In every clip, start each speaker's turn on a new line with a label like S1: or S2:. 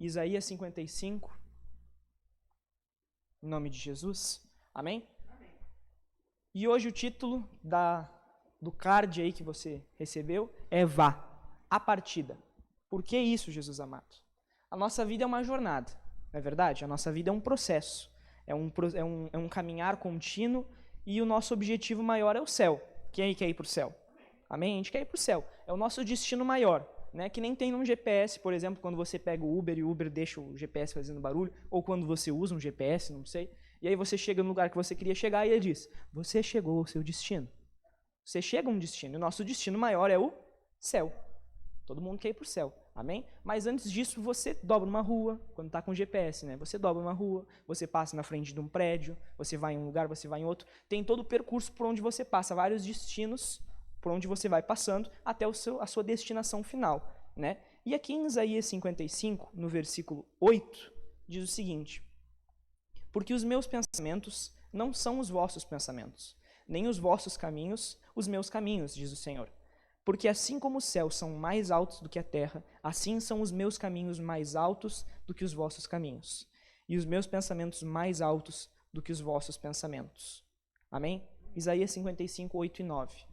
S1: Isaías 55, em nome de Jesus. Amém? Amém. E hoje o título do card aí que você recebeu é Vá, a partida. Por que isso, Jesus amado? A nossa vida é uma jornada, não é verdade? A nossa vida é um processo, é um caminhar contínuo e o nosso objetivo maior é o céu. Quem aí quer ir para o céu? Amém? A gente quer ir para o céu. É o nosso destino maior. Né, que nem tem num GPS, por exemplo, quando você pega o Uber e o Uber deixa o GPS fazendo barulho, ou quando você usa um GPS, não sei, e aí você chega no lugar que você queria chegar e ele diz, você chegou ao seu destino. Você chega a um destino, e o nosso destino maior é o céu. Todo mundo quer ir para o céu, amém? Mas antes disso, você dobra uma rua, quando está com GPS, né? Você dobra uma rua, você passa na frente de um prédio, você vai em um lugar, você vai em outro, tem todo o percurso por onde você passa, vários destinos por onde você vai passando até a sua destinação final. Né? E aqui em Isaías 55, no versículo 8, diz o seguinte, porque os meus pensamentos não são os vossos pensamentos, nem os vossos caminhos os meus caminhos, diz o Senhor. Porque assim como os céus são mais altos do que a terra, assim são os meus caminhos mais altos do que os vossos caminhos, e os meus pensamentos mais altos do que os vossos pensamentos. Amém? Isaías 55, 8 e 9.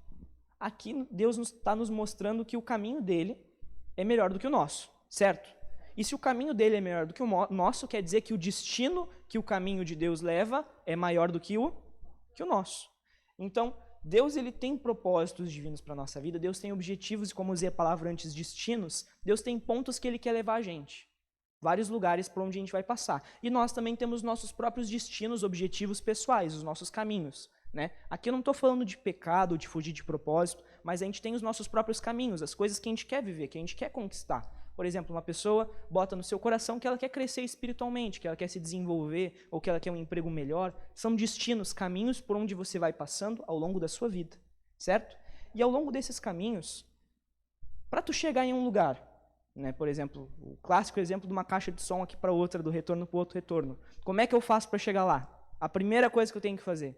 S1: Aqui Deus está nos mostrando que o caminho dele é melhor do que o nosso, certo? E se o caminho dele é melhor do que o nosso, quer dizer que o destino que o caminho de Deus leva é maior do que o nosso. Então, Deus ele tem propósitos divinos para a nossa vida, Deus tem objetivos, e como usei a palavra antes, destinos, Deus tem pontos que ele quer levar a gente. Vários lugares por onde a gente vai passar. E nós também temos nossos próprios destinos, objetivos pessoais, os nossos caminhos. Né? Aqui eu não estou falando de pecado, de fugir de propósito, mas a gente tem os nossos próprios caminhos, as coisas que a gente quer viver, que a gente quer conquistar. Por exemplo, uma pessoa bota no seu coração que ela quer crescer espiritualmente, que ela quer se desenvolver, ou que ela quer um emprego melhor. São destinos, caminhos por onde você vai passando ao longo da sua vida, certo? E ao longo desses caminhos, para tu chegar em um lugar, né? Por exemplo, o clássico exemplo de uma caixa de som aqui para outra, do retorno para o outro retorno. Como é que eu faço para chegar lá? A primeira coisa que eu tenho que fazer?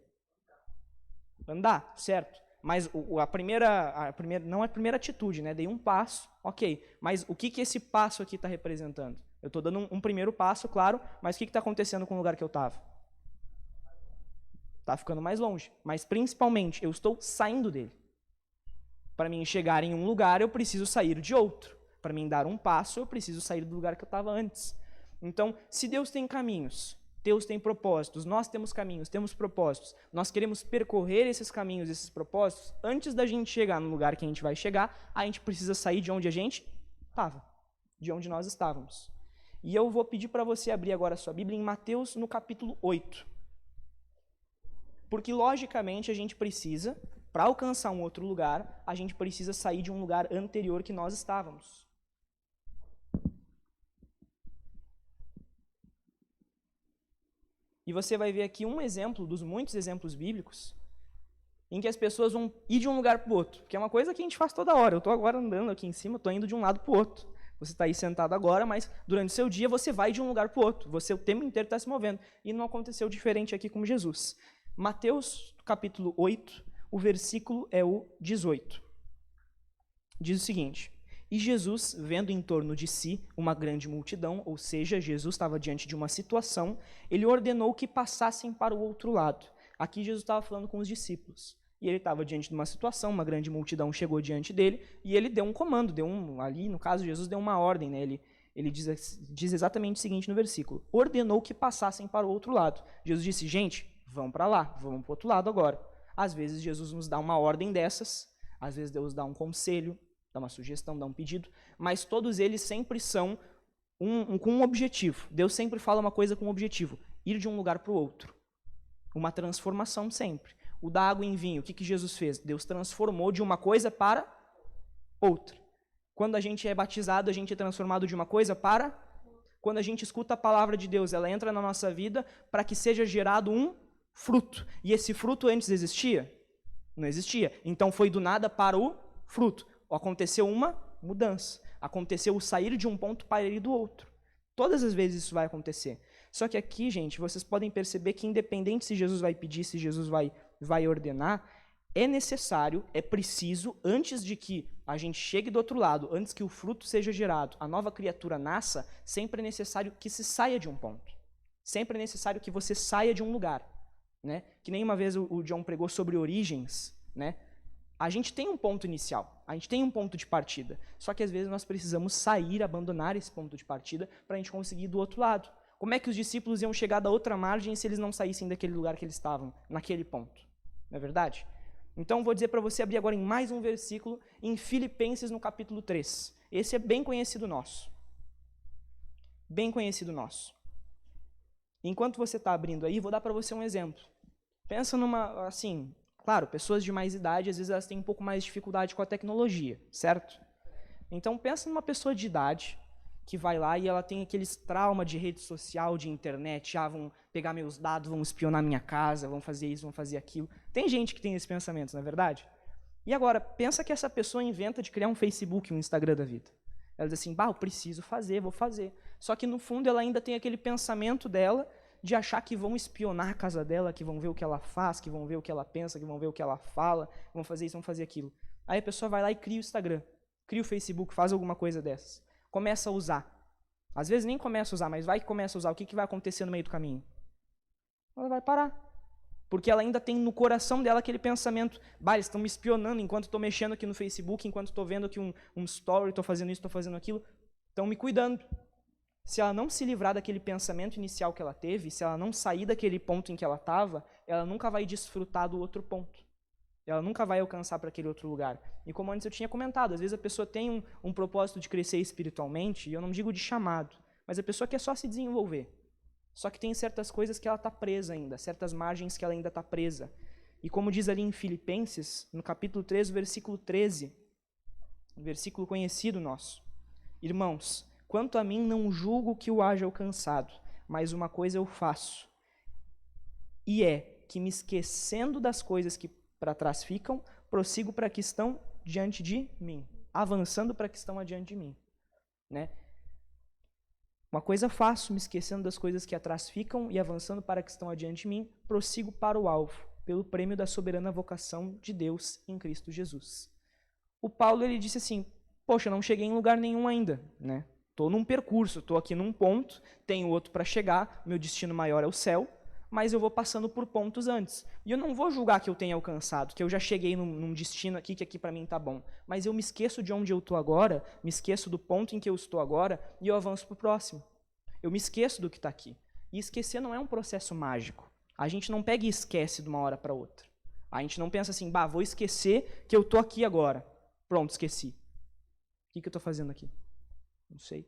S1: Andar, certo? Mas não é a primeira atitude, né? Dei um passo, ok. Mas o que esse passo aqui está representando? Eu estou dando um primeiro passo, claro, mas o que está acontecendo com o lugar que eu estava? Está ficando mais longe. Mas principalmente, eu estou saindo dele. Para mim chegar em um lugar, eu preciso sair de outro. Para mim dar um passo, eu preciso sair do lugar que eu estava antes. Então, se Deus tem caminhos, Deus tem propósitos, nós temos caminhos, temos propósitos, nós queremos percorrer esses caminhos, esses propósitos, antes da gente chegar no lugar que a gente vai chegar, a gente precisa sair de onde a gente estava, de onde nós estávamos. E eu vou pedir para você abrir agora a sua Bíblia em Mateus, no capítulo 8. Porque, logicamente, a gente precisa, para alcançar um outro lugar, a gente precisa sair de um lugar anterior que nós estávamos. E você vai ver aqui um exemplo dos muitos exemplos bíblicos em que as pessoas vão ir de um lugar para o outro, que é uma coisa que a gente faz toda hora. Eu estou agora andando aqui em cima, estou indo de um lado para o outro. Você está aí sentado agora, mas durante o seu dia você vai de um lugar para o outro. Você o tempo inteiro está se movendo. E não aconteceu diferente aqui com Jesus. Mateus, capítulo 8, o versículo é o 18. Diz o seguinte: e Jesus, vendo em torno de si uma grande multidão, ou seja, Jesus estava diante de uma situação, ele ordenou que passassem para o outro lado. Aqui Jesus estava falando com os discípulos. E ele estava diante de uma situação, uma grande multidão chegou diante dele, e ele deu um comando, ali no caso Jesus deu uma ordem, né? Ele diz exatamente o seguinte no versículo: ordenou que passassem para o outro lado. Jesus disse, gente, vão para lá, vamos para o outro lado agora. Às vezes Jesus nos dá uma ordem dessas, às vezes Deus dá um conselho, dá uma sugestão, dá um pedido, mas todos eles sempre são com um objetivo. Deus sempre fala uma coisa com um objetivo, ir de um lugar para o outro. Uma transformação sempre. O da água em vinho, o que Jesus fez? Deus transformou de uma coisa para outra. Quando a gente é batizado, a gente é transformado de uma coisa para... Quando a gente escuta a palavra de Deus, ela entra na nossa vida para que seja gerado um fruto. E esse fruto antes existia? Não existia. Então foi do nada para o fruto. Aconteceu uma mudança. Aconteceu o sair de um ponto para ir do outro. Todas as vezes isso vai acontecer. Só que aqui, gente, vocês podem perceber que independente se Jesus vai pedir, se Jesus vai ordenar, é necessário, é preciso, antes de que a gente chegue do outro lado, antes que o fruto seja gerado, a nova criatura nasça, sempre é necessário que se saia de um ponto. Sempre é necessário que você saia de um lugar. Né? Que nem uma vez o John pregou sobre origens, né? A gente tem um ponto inicial, a gente tem um ponto de partida, só que às vezes nós precisamos sair, abandonar esse ponto de partida para a gente conseguir ir do outro lado. Como é que os discípulos iam chegar da outra margem se eles não saíssem daquele lugar que eles estavam, naquele ponto? Não é verdade? Então vou dizer para você abrir agora em mais um versículo, em Filipenses no capítulo 3. Esse é bem conhecido nosso. Bem conhecido nosso. Enquanto você está abrindo aí, vou dar para você um exemplo. Pensa numa, assim, claro, pessoas de mais idade, às vezes elas têm um pouco mais de dificuldade com a tecnologia, certo? Então pensa numa pessoa de idade que vai lá e ela tem aqueles traumas de rede social, de internet, vão pegar meus dados, vão espionar minha casa, vão fazer isso, vão fazer aquilo. Tem gente que tem esses pensamentos, não é verdade? E agora, pensa que essa pessoa inventa de criar um Facebook, um Instagram da vida. Ela diz assim, eu preciso fazer, vou fazer. Só que, no fundo, ela ainda tem aquele pensamento dela de achar que vão espionar a casa dela, que vão ver o que ela faz, que vão ver o que ela pensa, que vão ver o que ela fala, vão fazer isso, vão fazer aquilo. Aí a pessoa vai lá e cria o Instagram, cria o Facebook, faz alguma coisa dessas. Começa a usar. Às vezes nem começa a usar, mas vai que começa a usar. O que vai acontecer no meio do caminho? Ela vai parar. Porque ela ainda tem no coração dela aquele pensamento, eles estão me espionando enquanto estou mexendo aqui no Facebook, enquanto estou vendo aqui um story, estou fazendo isso, estou fazendo aquilo, estão me cuidando. Se ela não se livrar daquele pensamento inicial que ela teve, se ela não sair daquele ponto em que ela estava, ela nunca vai desfrutar do outro ponto. Ela nunca vai alcançar para aquele outro lugar. E como antes eu tinha comentado, às vezes a pessoa tem um propósito de crescer espiritualmente, e eu não digo de chamado, mas a pessoa quer só se desenvolver. Só que tem certas coisas que ela está presa ainda, certas margens que ela ainda está presa. E como diz ali em Filipenses, no capítulo 3, versículo 13, um versículo conhecido nosso. Irmãos, quanto a mim não julgo que o haja alcançado, mas uma coisa eu faço, e é que me esquecendo das coisas que para trás ficam, prossigo para que estão diante de mim, avançando para que estão adiante de mim. Né? Uma coisa faço, me esquecendo das coisas que atrás ficam e avançando para que estão adiante de mim, prossigo para o alvo, pelo prêmio da soberana vocação de Deus em Cristo Jesus. O Paulo ele disse assim, poxa, não cheguei em lugar nenhum ainda, né? Estou num percurso, estou aqui num ponto, tenho outro para chegar, meu destino maior é o céu, mas eu vou passando por pontos antes. E eu não vou julgar que eu tenha alcançado, que eu já cheguei num destino aqui, que aqui para mim está bom. Mas eu me esqueço de onde eu estou agora, me esqueço do ponto em que eu estou agora, e eu avanço para o próximo. Eu me esqueço do que está aqui. E esquecer não é um processo mágico. A gente não pega e esquece de uma hora para outra. A gente não pensa assim, vou esquecer que eu estou aqui agora. Pronto, esqueci. O que eu estou fazendo aqui? Não sei.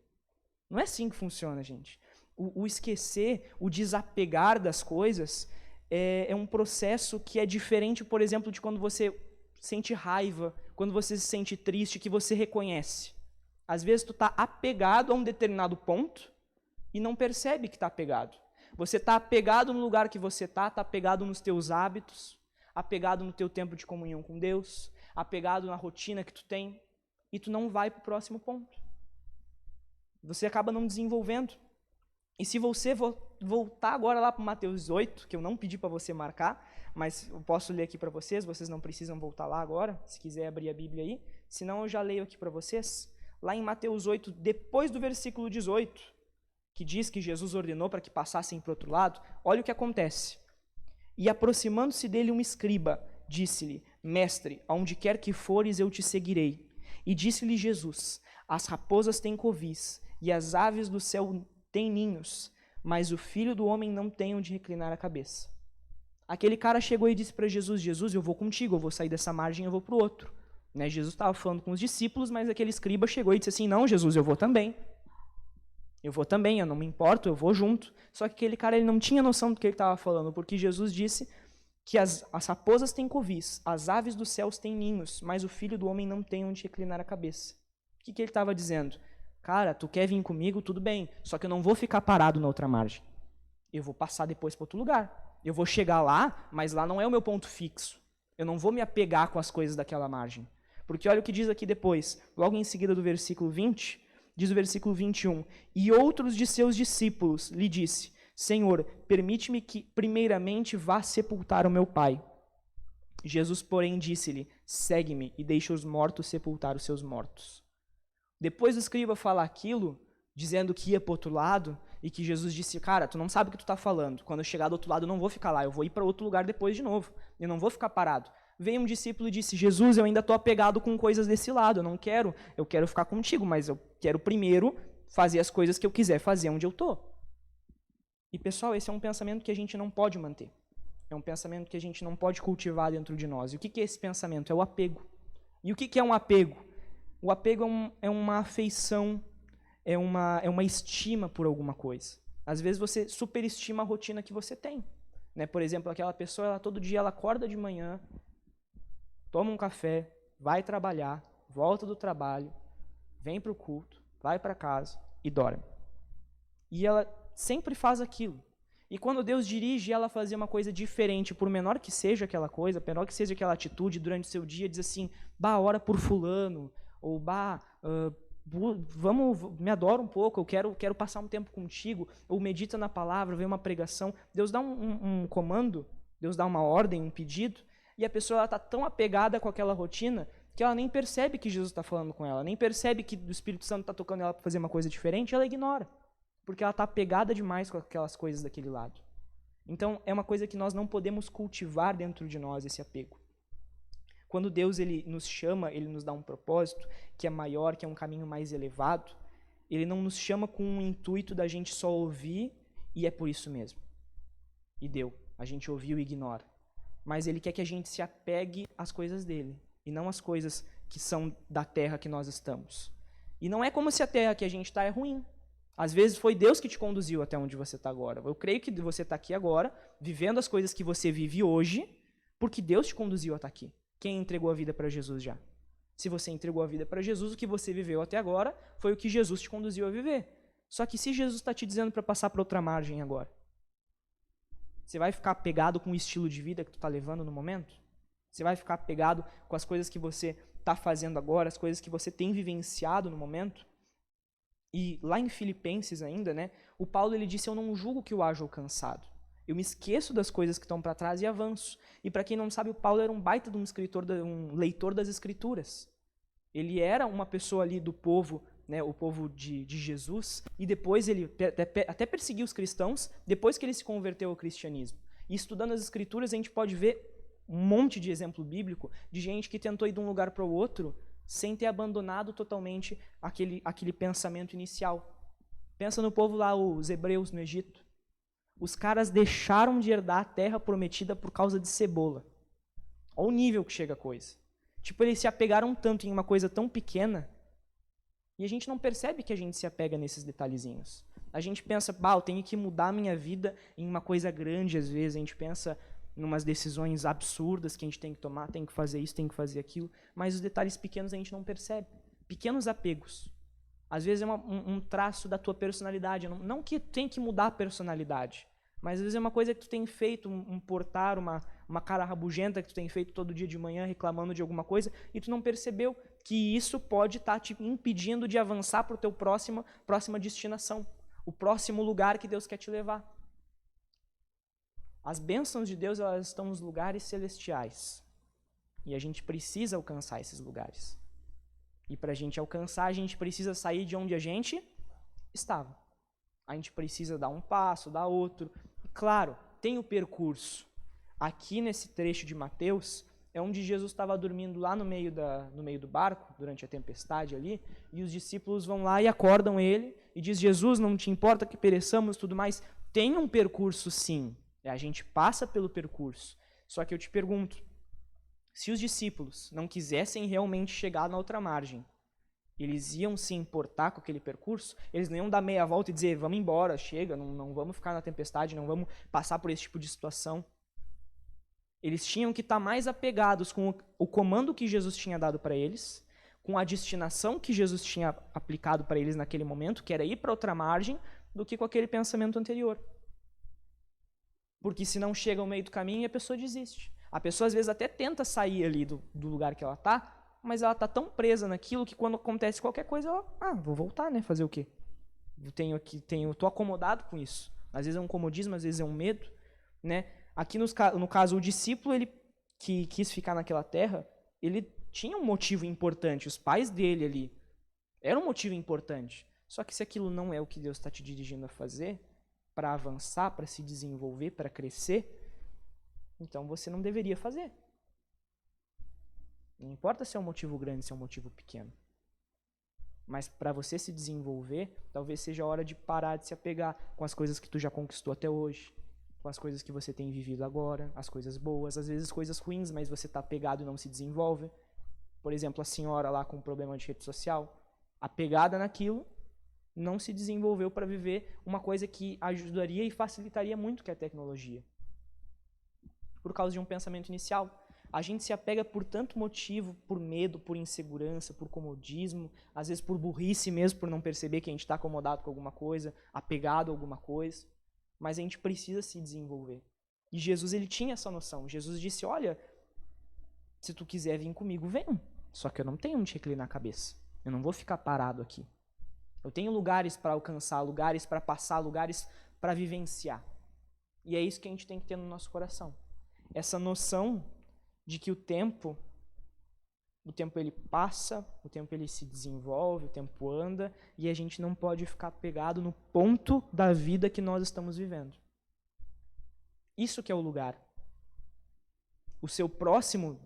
S1: Não é assim que funciona, gente. O esquecer, o desapegar das coisas é um processo que é diferente, por exemplo, de quando você sente raiva, quando você se sente triste, que você reconhece. Às vezes tu está apegado a um determinado ponto e não percebe que está apegado. Você está apegado no lugar que você está apegado nos teus hábitos, apegado no teu tempo de comunhão com Deus, apegado na rotina que tu tem, e tu não vai para o próximo ponto. Você acaba não desenvolvendo. E se você voltar agora lá para Mateus 8, que eu não pedi para você marcar, mas eu posso ler aqui para vocês não precisam voltar lá agora, se quiser abrir a Bíblia aí, senão eu já leio aqui para vocês. Lá em Mateus 8, depois do versículo 18, que diz que Jesus ordenou para que passassem para o outro lado, olha o que acontece. E aproximando-se dele um escriba, disse-lhe, mestre, aonde quer que fores eu te seguirei. E disse-lhe Jesus, as raposas têm covis, e as aves do céu têm ninhos, mas o Filho do Homem não tem onde reclinar a cabeça. Aquele cara chegou e disse para Jesus, Jesus, eu vou contigo, eu vou sair dessa margem, eu vou para o outro. Né? Jesus estava falando com os discípulos, mas aquele escriba chegou e disse assim, não, Jesus, eu vou também. Eu vou também, eu não me importo, eu vou junto. Só que aquele cara ele não tinha noção do que ele estava falando, porque Jesus disse que as raposas têm covis, as aves dos céus têm ninhos, mas o Filho do Homem não tem onde reclinar a cabeça. O que ele estava dizendo? Cara, tu quer vir comigo, tudo bem, só que eu não vou ficar parado na outra margem. Eu vou passar depois para outro lugar. Eu vou chegar lá, mas lá não é o meu ponto fixo. Eu não vou me apegar com as coisas daquela margem. Porque olha o que diz aqui depois, logo em seguida do versículo 20, diz o versículo 21, e outros de seus discípulos lhe disse, Senhor, permite-me que primeiramente vá sepultar o meu pai. Jesus, porém, disse-lhe: segue-me e deixa os mortos sepultar os seus mortos. Depois do escriba falar aquilo, dizendo que ia para o outro lado, e que Jesus disse: cara, tu não sabe o que tu está falando. Quando eu chegar do outro lado, eu não vou ficar lá, eu vou ir para outro lugar depois de novo. Eu não vou ficar parado. Veio um discípulo e disse: Jesus, eu ainda estou apegado com coisas desse lado, eu quero ficar contigo, mas eu quero primeiro fazer as coisas que eu quiser fazer onde eu estou. E pessoal, esse é um pensamento que a gente não pode manter. É um pensamento que a gente não pode cultivar dentro de nós. E o que é esse pensamento? É o apego. E o que é um apego? O apego é uma afeição, é uma estima por alguma coisa. Às vezes você superestima a rotina que você tem. Né? Por exemplo, aquela pessoa, todo dia ela acorda de manhã, toma um café, vai trabalhar, volta do trabalho, vem para o culto, vai para casa e dorme. E ela sempre faz aquilo. E quando Deus dirige ela a fazer uma coisa diferente, por menor que seja aquela coisa, menor que seja aquela atitude durante o seu dia, diz assim: bah, ora por fulano, ou bah, vamos, me adora um pouco, eu quero passar um tempo contigo, ou medita na palavra, vê uma pregação. Deus dá um comando, Deus dá uma ordem, um pedido, e a pessoa está tão apegada com aquela rotina que ela nem percebe que Jesus está falando com ela, nem percebe que o Espírito Santo está tocando ela para fazer uma coisa diferente, ela ignora. Porque ela está apegada demais com aquelas coisas daquele lado. Então, é uma coisa que nós não podemos cultivar dentro de nós, esse apego. Quando Deus ele nos chama, ele nos dá um propósito que é maior, que é um caminho mais elevado, ele não nos chama com o intuito da gente só ouvir e é por isso mesmo. E deu. A gente ouviu e ignora. Mas ele quer que a gente se apegue às coisas dele e não às coisas que são da terra que nós estamos. E não é como se a terra que a gente está é ruim. Às vezes foi Deus que te conduziu até onde você está agora. Eu creio que você está aqui agora, vivendo as coisas que você vive hoje, porque Deus te conduziu a estar aqui. Quem entregou a vida para Jesus já? Se você entregou a vida para Jesus, o que você viveu até agora foi o que Jesus te conduziu a viver. Só que se Jesus está te dizendo para passar para outra margem agora, você vai ficar apegado com o estilo de vida que tu está levando no momento? Você vai ficar apegado com as coisas que você está fazendo agora, as coisas que você tem vivenciado no momento? E lá em Filipenses ainda, né, o Paulo ele disse: eu não julgo que eu haja alcançado. Eu me esqueço das coisas que estão para trás e avanço. E para quem não sabe, o Paulo era um baita de um escritor, um leitor das Escrituras. Ele era uma pessoa ali do povo, né, o povo de Jesus, e depois ele até perseguiu os cristãos, depois que ele se converteu ao cristianismo. E estudando as Escrituras, a gente pode ver um monte de exemplo bíblico de gente que tentou ir de um lugar para o outro sem ter abandonado totalmente aquele pensamento inicial. Pensa no povo lá, os hebreus no Egito. Os caras deixaram de herdar a terra prometida por causa de cebola. Olha o nível que chega a coisa. Tipo, eles se apegaram tanto em uma coisa tão pequena e a gente não percebe que a gente se apega nesses detalhezinhos. A gente pensa, eu tenho que mudar a minha vida em uma coisa grande, às vezes. A gente pensa em umas decisões absurdas que a gente tem que tomar, tem que fazer isso, tem que fazer aquilo, mas os detalhes pequenos a gente não percebe. Pequenos apegos. Às vezes é um traço da tua personalidade. Não que tem que mudar a personalidade, mas às vezes é uma coisa que tu tem feito, um portar, uma cara rabugenta que tu tem feito todo dia de manhã reclamando de alguma coisa e tu não percebeu que isso pode estar te impedindo de avançar para o teu próxima destinação, o próximo lugar que Deus quer te levar. As bênçãos de Deus, elas estão nos lugares celestiais. E a gente precisa alcançar esses lugares. E para a gente alcançar, a gente precisa sair de onde a gente estava. A gente precisa dar um passo, dar outro. E, claro, tem o percurso. Aqui nesse trecho de Mateus, é onde Jesus estava dormindo lá no meio do barco, durante a tempestade ali, e os discípulos vão lá e acordam ele, e diz: Jesus, não te importa que pereçamos, tudo mais. Tem um percurso, sim. A gente passa pelo percurso. Só que eu te pergunto, se os discípulos não quisessem realmente chegar na outra margem, eles iam se importar com aquele percurso? Eles não iam dar meia volta e dizer: vamos embora, chega, não vamos ficar na tempestade, não vamos passar por esse tipo de situação. Eles tinham que estar mais apegados com o comando que Jesus tinha dado para eles, com a destinação que Jesus tinha aplicado para eles naquele momento, que era ir para outra margem, do que com aquele pensamento anterior. Porque se não chega ao meio do caminho, a pessoa desiste. A pessoa às vezes até tenta sair ali do lugar que ela está, mas ela está tão presa naquilo que quando acontece qualquer coisa, ela, vou voltar, né? Fazer o quê? Estou acomodado com isso. Às vezes é um comodismo, às vezes é um medo, né? Aqui no caso, o discípulo, ele que quis ficar naquela terra, ele tinha um motivo importante. Os pais dele ali eram um motivo importante. Só que se aquilo não é o que Deus está te dirigindo a fazer, para avançar, para se desenvolver, para crescer, então você não deveria fazer. Não importa se é um motivo grande, se é um motivo pequeno. Mas para você se desenvolver, talvez seja a hora de parar de se apegar com as coisas que tu já conquistou até hoje, com as coisas que você tem vivido agora, as coisas boas, às vezes coisas ruins, mas você está apegado e não se desenvolve. Por exemplo, a senhora lá com um problema de rede social, apegada naquilo, não se desenvolveu para viver uma coisa que ajudaria e facilitaria muito, que é a tecnologia. Por causa de um pensamento inicial. A gente se apega por tanto motivo, por medo, por insegurança, por comodismo, às vezes por burrice mesmo, por não perceber que a gente está acomodado com alguma coisa, apegado a alguma coisa. Mas a gente precisa se desenvolver. E Jesus, ele tinha essa noção. Jesus disse, olha, se tu quiser vir comigo, vem. Só que eu não tenho onde reclinar a cabeça. Eu não vou ficar parado aqui. Eu tenho lugares para alcançar, lugares para passar, lugares para vivenciar. E é isso que a gente tem que ter no nosso coração. Essa noção de que o tempo ele passa, o tempo ele se desenvolve, o tempo anda, e a gente não pode ficar pegado no ponto da vida que nós estamos vivendo. Isso que é o lugar. O seu próximo,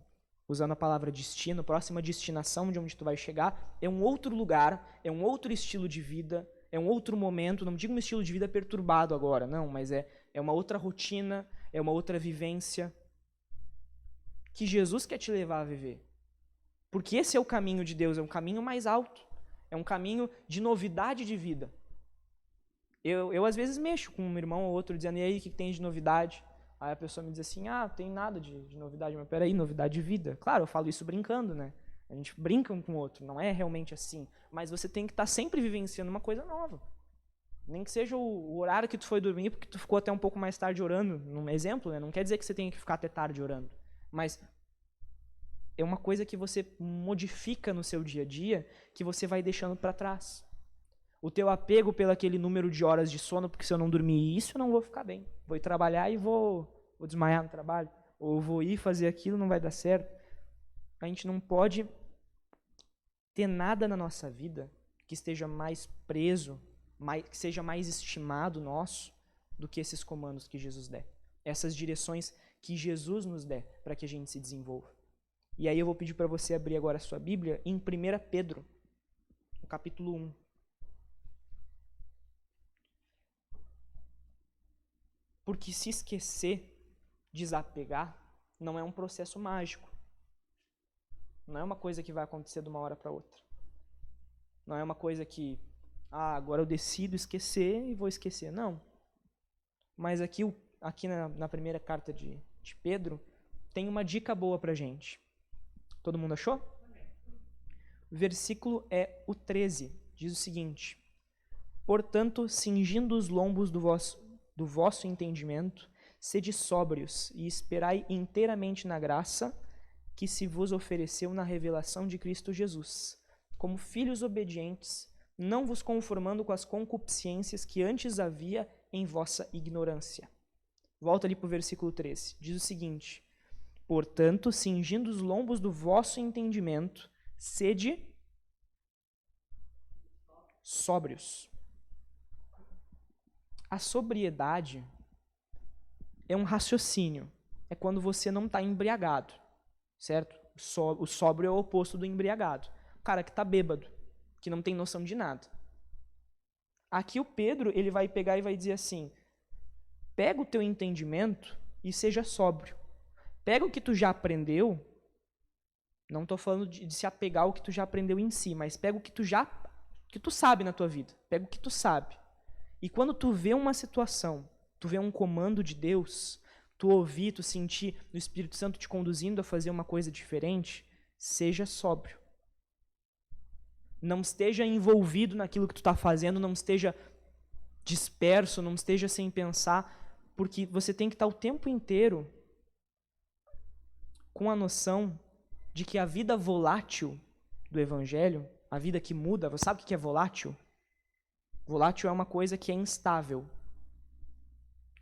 S1: usando a palavra destino, próxima destinação de onde tu vai chegar, é um outro lugar, é um outro estilo de vida, é um outro momento, não digo um estilo de vida perturbado agora, não, mas é uma outra rotina, é uma outra vivência que Jesus quer te levar a viver. Porque esse é o caminho de Deus, é um caminho mais alto, é um caminho de novidade de vida. Eu às vezes mexo com um irmão ou outro, dizendo, e aí, o que tem de novidade? Aí a pessoa me diz assim, não tem nada de novidade, mas peraí, novidade de vida. Claro, eu falo isso brincando, né? A gente brinca um com o outro, não é realmente assim. Mas você tem que estar sempre vivenciando uma coisa nova. Nem que seja o horário que tu foi dormir, porque tu ficou até um pouco mais tarde orando, num exemplo, né? Não quer dizer que você tenha que ficar até tarde orando. Mas é uma coisa que você modifica no seu dia a dia, que você vai deixando para trás. O teu apego pelo aquele número de horas de sono, porque se eu não dormir isso, eu não vou ficar bem. Vou ir trabalhar e vou desmaiar no trabalho. Ou vou ir fazer aquilo, não vai dar certo. A gente não pode ter nada na nossa vida que esteja mais preso, que seja mais estimado nosso, do que esses comandos que Jesus der. Essas direções que Jesus nos der para que a gente se desenvolva. E aí eu vou pedir para você abrir agora a sua Bíblia em 1 Pedro, no capítulo 1. Porque se esquecer, desapegar, não é um processo mágico. Não é uma coisa que vai acontecer de uma hora para outra. Não é uma coisa que, agora eu decido esquecer e vou esquecer. Não. Mas aqui na primeira carta de Pedro, tem uma dica boa para a gente. Todo mundo achou? O versículo é o 13. Diz o seguinte: portanto, cingindo os lombos do vosso entendimento, sede sóbrios e esperai inteiramente na graça que se vos ofereceu na revelação de Cristo Jesus, como filhos obedientes, não vos conformando com as concupiscências que antes havia em vossa ignorância. Volta ali para o versículo 13. Diz o seguinte: portanto, cingindo os lombos do vosso entendimento, sede sóbrios. A sobriedade é um raciocínio. É quando você não está embriagado, certo? O sóbrio é o oposto do embriagado. O cara que está bêbado, que não tem noção de nada. Aqui o Pedro, ele vai pegar e vai dizer assim: pega o teu entendimento e seja sóbrio. Pega o que tu já aprendeu, não estou falando de se apegar ao que tu já aprendeu em si, mas pega o que tu sabe na tua vida. Pega o que tu sabe. E quando tu vê uma situação, tu vê um comando de Deus, tu ouvir, tu sentir o Espírito Santo te conduzindo a fazer uma coisa diferente, seja sóbrio. Não esteja envolvido naquilo que tu está fazendo, não esteja disperso, não esteja sem pensar, porque você tem que estar o tempo inteiro com a noção de que a vida volátil do Evangelho, a vida que muda, você sabe o que é volátil? Volátil é uma coisa que é instável.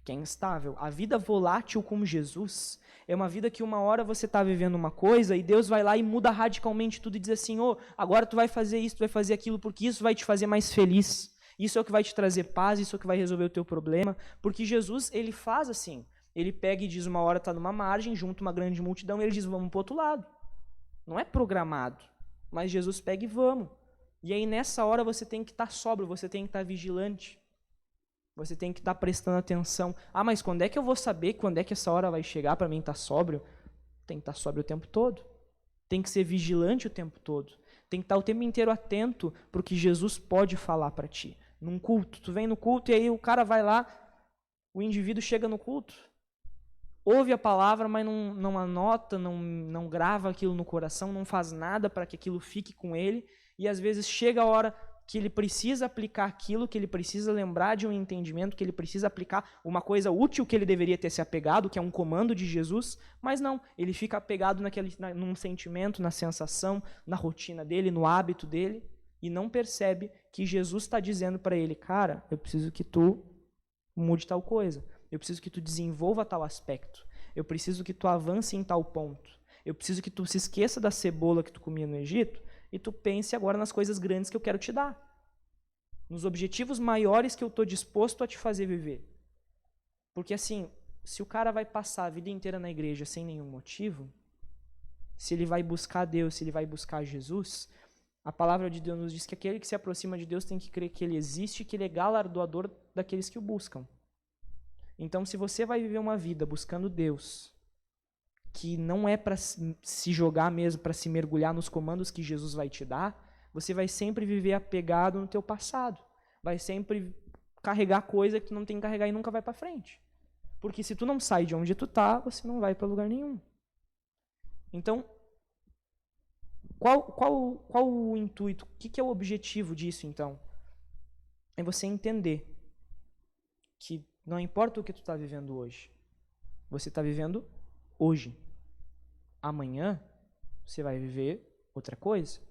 S1: que é instável. A vida volátil com Jesus é uma vida que uma hora você está vivendo uma coisa e Deus vai lá e muda radicalmente tudo e diz assim, agora tu vai fazer isso, tu vai fazer aquilo, porque isso vai te fazer mais feliz. Isso é o que vai te trazer paz, isso é o que vai resolver o teu problema. Porque Jesus, ele faz assim. Ele pega e diz, uma hora está numa margem, junto uma grande multidão, e ele diz, vamos para o outro lado. Não é programado, mas Jesus pega e vamos. E aí nessa hora você tem que estar sóbrio, você tem que estar vigilante. Você tem que estar prestando atenção. Mas quando é que eu vou saber quando é que essa hora vai chegar para mim estar sóbrio? Tem que estar sóbrio o tempo todo. Tem que ser vigilante o tempo todo. Tem que estar o tempo inteiro atento para o que Jesus pode falar para ti. Num culto, tu vem no culto e aí o cara vai lá, o indivíduo chega no culto, ouve a palavra, mas não anota, não grava aquilo no coração, não faz nada para que aquilo fique com ele, e às vezes chega a hora que ele precisa aplicar aquilo, que ele precisa lembrar de um entendimento, que ele precisa aplicar uma coisa útil que ele deveria ter se apegado, que é um comando de Jesus, mas não, ele fica apegado num sentimento, na sensação, na rotina dele, no hábito dele, e não percebe que Jesus está dizendo para ele, cara, eu preciso que tu mude tal coisa, eu preciso que tu desenvolva tal aspecto, eu preciso que tu avance em tal ponto, eu preciso que tu se esqueça da cebola que tu comia no Egito e tu pense agora nas coisas grandes que eu quero te dar, nos objetivos maiores que eu estou disposto a te fazer viver. Porque assim, se o cara vai passar a vida inteira na igreja sem nenhum motivo, se ele vai buscar Deus, se ele vai buscar Jesus, a palavra de Deus nos diz que aquele que se aproxima de Deus tem que crer que ele existe e que ele é galardoador daqueles que o buscam. Então, se você vai viver uma vida buscando Deus, que não é para se jogar mesmo, para se mergulhar nos comandos que Jesus vai te dar, você vai sempre viver apegado no teu passado. Vai sempre carregar coisa que tu não tem que carregar e nunca vai para frente. Porque se tu não sai de onde tu tá, você não vai para lugar nenhum. Então, qual o intuito? O que é o objetivo disso, então? É você entender que não importa o que tu está vivendo hoje, você está vivendo hoje. Amanhã, você vai viver outra coisa.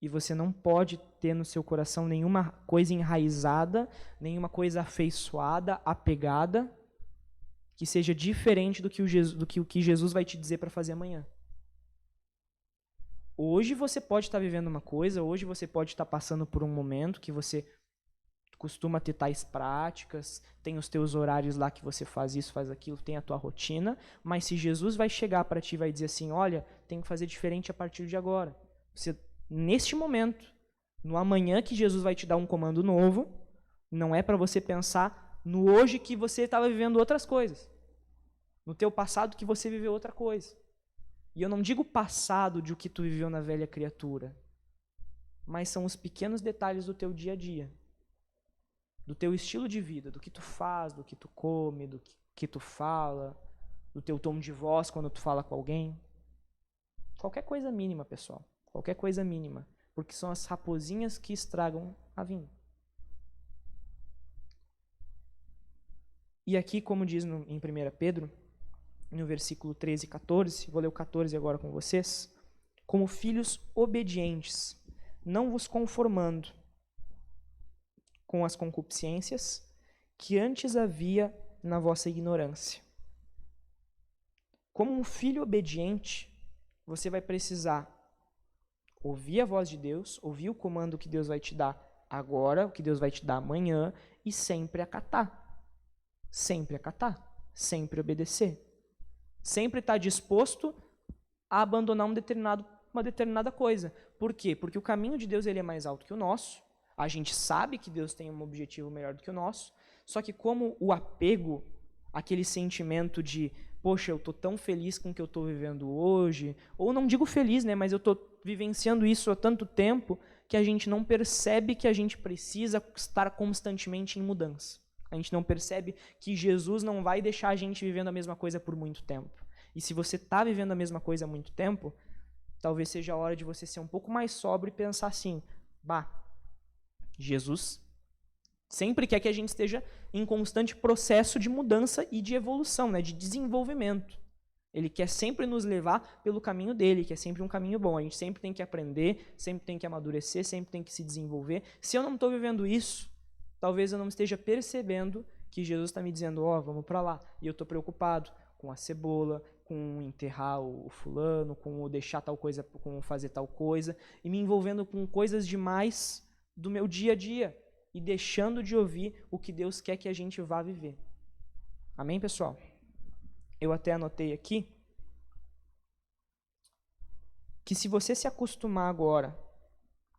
S1: E você não pode ter no seu coração nenhuma coisa enraizada, nenhuma coisa afeiçoada, apegada, que seja diferente do que o que Jesus vai te dizer para fazer amanhã. Hoje você pode estar vivendo uma coisa, hoje você pode estar passando por um momento que você costuma ter tais práticas, tem os teus horários lá que você faz isso, faz aquilo, tem a tua rotina, mas se Jesus vai chegar para ti e vai dizer assim, olha, tem que fazer diferente a partir de agora. Você, neste momento, no amanhã que Jesus vai te dar um comando novo, não é para você pensar no hoje que você estava vivendo outras coisas, no teu passado que você viveu outra coisa. E eu não digo passado de o que tu viveu na velha criatura, mas são os pequenos detalhes do teu dia a dia, do teu estilo de vida, do que tu faz, do que tu come, do que tu fala, do teu tom de voz quando tu fala com alguém. Qualquer coisa mínima, pessoal. Qualquer coisa mínima. Porque são as raposinhas que estragam a vinha. E aqui, como diz em 1 Pedro, no versículo 13 e 14, vou ler o 14 agora com vocês, como filhos obedientes, não vos conformando com as concupiscências que antes havia na vossa ignorância. Como um filho obediente, você vai precisar ouvir a voz de Deus, ouvir o comando que Deus vai te dar agora, o que Deus vai te dar amanhã, e sempre acatar. Sempre acatar. Sempre obedecer. Sempre estar disposto a abandonar uma determinada coisa. Por quê? Porque o caminho de Deus ele é mais alto que o nosso. A gente sabe que Deus tem um objetivo melhor do que o nosso. Só que como o apego, aquele sentimento de, poxa, eu estou tão feliz com o que eu estou vivendo hoje, ou não digo feliz, né, mas eu estou vivenciando isso há tanto tempo que a gente não percebe que a gente precisa estar constantemente em mudança. A gente não percebe que Jesus não vai deixar a gente vivendo a mesma coisa por muito tempo. E se você está vivendo a mesma coisa há muito tempo, talvez seja a hora de você ser um pouco mais sóbrio e pensar assim, Jesus sempre quer que a gente esteja em constante processo de mudança e de evolução, né, de desenvolvimento. Ele quer sempre nos levar pelo caminho dele, que é sempre um caminho bom. A gente sempre tem que aprender, sempre tem que amadurecer, sempre tem que se desenvolver. Se eu não estou vivendo isso, talvez eu não esteja percebendo que Jesus está me dizendo, vamos para lá. E eu estou preocupado com a cebola, com enterrar o fulano, com deixar tal coisa, com fazer tal coisa, e me envolvendo com coisas demais do meu dia a dia, e deixando de ouvir o que Deus quer que a gente vá viver. Amém, pessoal? Eu até anotei aqui que se você se acostumar agora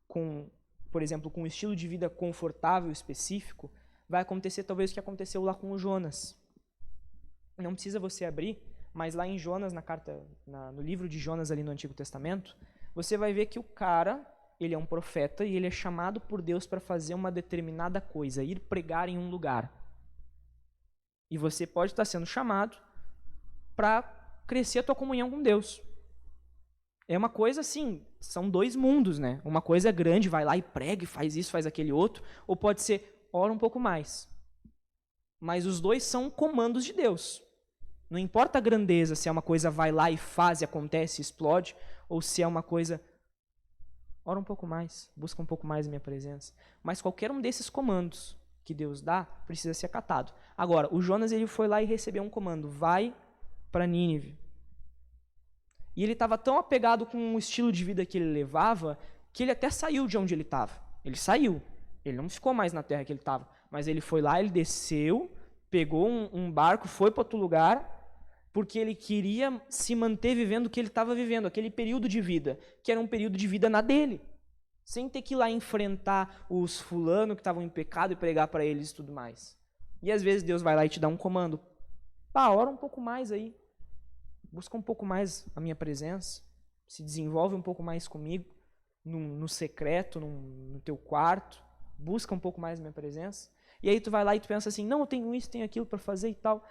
S1: com, por exemplo, com um estilo de vida confortável específico, vai acontecer talvez o que aconteceu lá com o Jonas. Não precisa você abrir, mas lá em Jonas, no livro de Jonas ali no Antigo Testamento, você vai ver que o cara, ele é um profeta e ele é chamado por Deus para fazer uma determinada coisa, ir pregar em um lugar. E você pode estar sendo chamado para crescer a tua comunhão com Deus. É uma coisa assim, são dois mundos, né? Uma coisa é grande, vai lá e prega, e faz isso, faz aquele outro, ou pode ser, ora um pouco mais. Mas os dois são comandos de Deus. Não importa a grandeza, se é uma coisa vai lá e faz, e acontece, explode, ou se é uma coisa, ora um pouco mais, busca um pouco mais a minha presença. Mas qualquer um desses comandos que Deus dá, precisa ser acatado. Agora, o Jonas ele foi lá e recebeu um comando, vai para Nínive. E ele estava tão apegado com o estilo de vida que ele levava, que ele até saiu de onde ele estava. Ele saiu, ele não ficou mais na terra que ele estava, mas ele foi lá, ele desceu, pegou um barco, foi para outro lugar, porque ele queria se manter vivendo o que ele estava vivendo, aquele período de vida, que era um período de vida na dele, sem ter que ir lá enfrentar os fulanos que estavam em pecado e pregar para eles e tudo mais. E às vezes Deus vai lá e te dá um comando, ora um pouco mais aí, busca um pouco mais a minha presença, se desenvolve um pouco mais comigo, no secreto, no teu quarto, busca um pouco mais a minha presença. E aí tu vai lá e tu pensa assim, não, eu tenho isso, tenho aquilo para fazer e tal,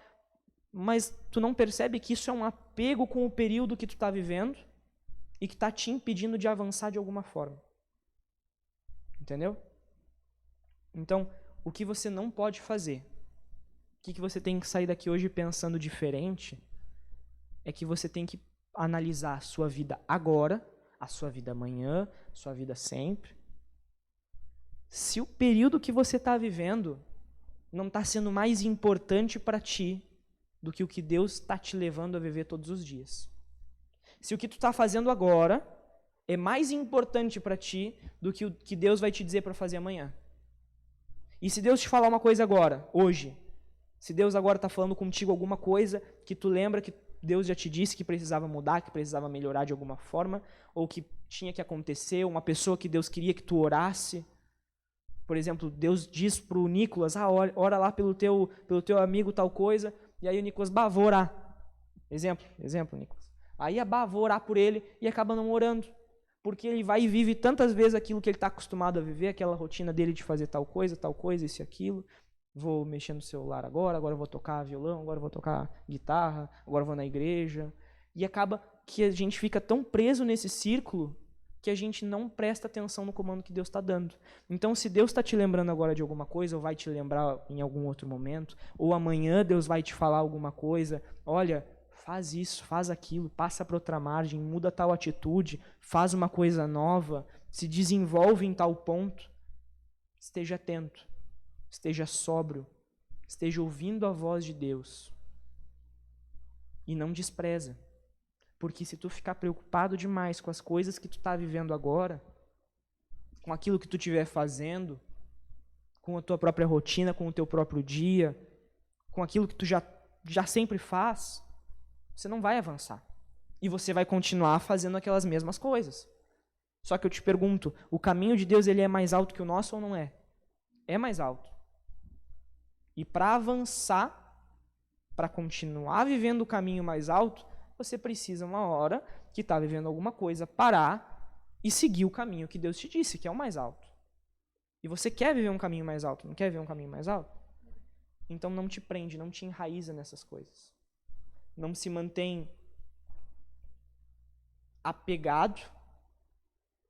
S1: mas tu não percebe que isso é um apego com o período que tu está vivendo e que está te impedindo de avançar de alguma forma. Entendeu? Então, o que você não pode fazer, o que você tem que sair daqui hoje pensando diferente, é que você tem que analisar a sua vida agora, a sua vida amanhã, a sua vida sempre. Se o período que você está vivendo não está sendo mais importante para ti do que o que Deus está te levando a viver todos os dias. Se o que tu está fazendo agora é mais importante para ti do que o que Deus vai te dizer para fazer amanhã. E se Deus te falar uma coisa agora, hoje, se Deus agora está falando contigo alguma coisa que tu lembra que Deus já te disse que precisava mudar, que precisava melhorar de alguma forma, ou que tinha que acontecer, uma pessoa que Deus queria que tu orasse. Por exemplo, Deus diz para o Nicolas, ora lá pelo teu amigo tal coisa, e aí o Nicolas, vou orar. Exemplo, Nicolas. Aí vou orar por ele e acaba não orando, porque ele vai e vive tantas vezes aquilo que ele está acostumado a viver, aquela rotina dele de fazer tal coisa, isso e aquilo. Vou mexer no celular agora eu vou tocar violão, agora eu vou tocar guitarra, agora eu vou na igreja. E acaba que a gente fica tão preso nesse círculo que a gente não presta atenção no comando que Deus está dando. Então, se Deus está te lembrando agora de alguma coisa, ou vai te lembrar em algum outro momento, ou amanhã Deus vai te falar alguma coisa, olha, faz isso, faz aquilo, passa para outra margem, muda tal atitude, faz uma coisa nova, se desenvolve em tal ponto, esteja atento. Esteja sóbrio, esteja ouvindo a voz de Deus e não despreza, porque se tu ficar preocupado demais com as coisas que tu está vivendo agora, com aquilo que tu estiver fazendo, com a tua própria rotina, com o teu próprio dia, com aquilo que tu já sempre faz, você não vai avançar e você vai continuar fazendo aquelas mesmas coisas. Só que eu te pergunto, o caminho de Deus ele é mais alto que o nosso ou não é? É mais alto. E para avançar, para continuar vivendo o caminho mais alto, você precisa, uma hora que está vivendo alguma coisa, parar e seguir o caminho que Deus te disse, que é o mais alto. E você quer viver um caminho mais alto, não quer viver um caminho mais alto? Então não te prende, não te enraiza nessas coisas. Não se mantém apegado,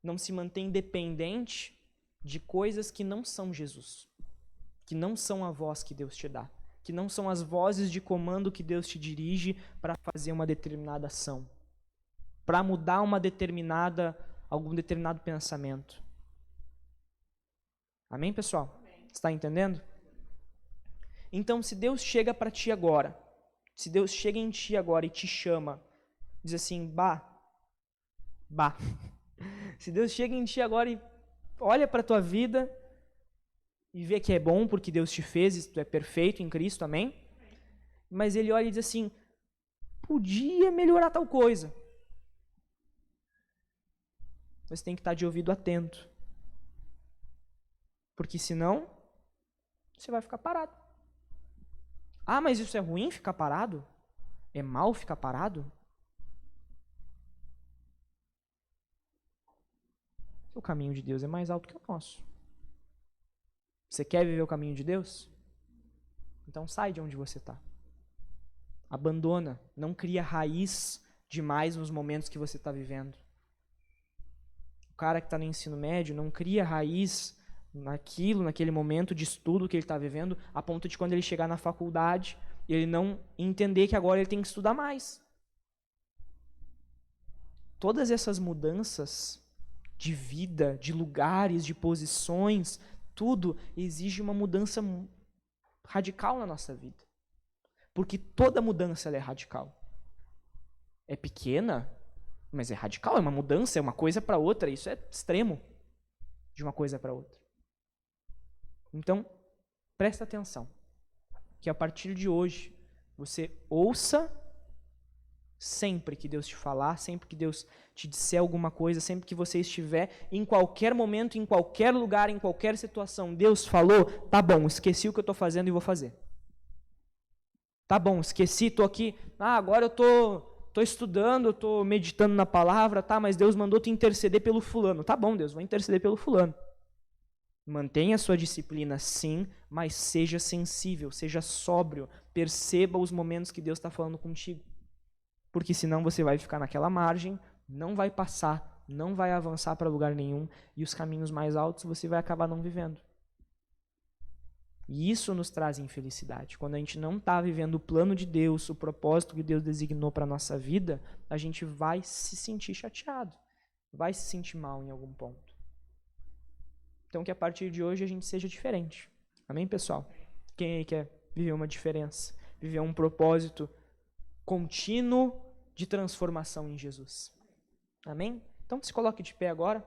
S1: não se mantém dependente de coisas que não são Jesus. Que não são a voz que Deus te dá, que não são as vozes de comando que Deus te dirige para fazer uma determinada ação, para mudar algum determinado pensamento. Amém, pessoal? Amém. Está entendendo? Então, se Deus chega para ti agora, se Deus chega em ti agora e te chama, diz assim, bah. Se Deus chega em ti agora e olha para a tua vida e vê que é bom porque Deus te fez, e tu é perfeito em Cristo, amém? Mas ele olha e diz assim, podia melhorar tal coisa. Você tem que estar de ouvido atento. Porque senão, você vai ficar parado. Ah, mas isso é ruim ficar parado? É mal ficar parado? O caminho de Deus é mais alto que o nosso. Você quer viver o caminho de Deus? Então sai de onde você está. Abandona. Não cria raiz demais nos momentos que você está vivendo. O cara que está no ensino médio não cria raiz naquele momento de estudo que ele está vivendo, a ponto de quando ele chegar na faculdade, ele não entender que agora ele tem que estudar mais. Todas essas mudanças de vida, de lugares, de posições, tudo exige uma mudança radical na nossa vida. Porque toda mudança ela é radical. É pequena, mas é radical, é uma mudança, é uma coisa para outra, isso é extremo de uma coisa para outra. Então, presta atenção, que a partir de hoje, você ouça sempre que Deus te falar, sempre que Deus te disser alguma coisa, sempre que você estiver, em qualquer momento, em qualquer lugar, em qualquer situação, Deus falou, tá bom, esqueci o que eu estou fazendo e vou fazer. Tá bom, esqueci, estou aqui, agora eu estou estudando, estou meditando na palavra, tá, mas Deus mandou te interceder pelo fulano. Tá bom, Deus, vou interceder pelo fulano. Mantenha a sua disciplina, sim, mas seja sensível, seja sóbrio, perceba os momentos que Deus está falando contigo. Porque senão você vai ficar naquela margem, não vai passar, não vai avançar para lugar nenhum, e os caminhos mais altos você vai acabar não vivendo. E isso nos traz infelicidade. Quando a gente não está vivendo o plano de Deus, o propósito que Deus designou para a nossa vida, a gente vai se sentir chateado, vai se sentir mal em algum ponto. Então que a partir de hoje a gente seja diferente. Amém, pessoal? Quem aí quer viver uma diferença? Viver um propósito contínuo de transformação em Jesus. Amém? Então se coloque de pé agora.